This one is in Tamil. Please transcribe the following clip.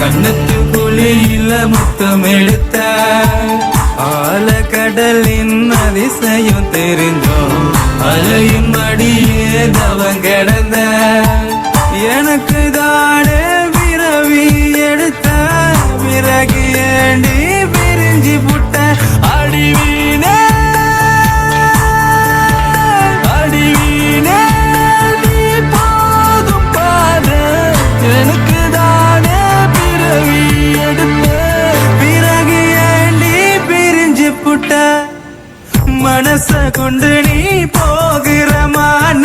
கண்ணத்து குழியில முத்தம் எடுத்த ஆழ கடலின் அதிசயம் தெரிஞ்சோம் அலையின் மடியே தவம் கிடந்த எனக்கு தானே விரவி எடுத்த பிறகு ஏண்டி பிரிஞ்சு புட்ட அடிவீனே அடிவீனே நீ போதும் பாத எனக்கு தானே பிறவி எடுத்த பிறகு ஏண்டி பிரிஞ்சு புட்ட மனச கொண்டு நீ போகிற மான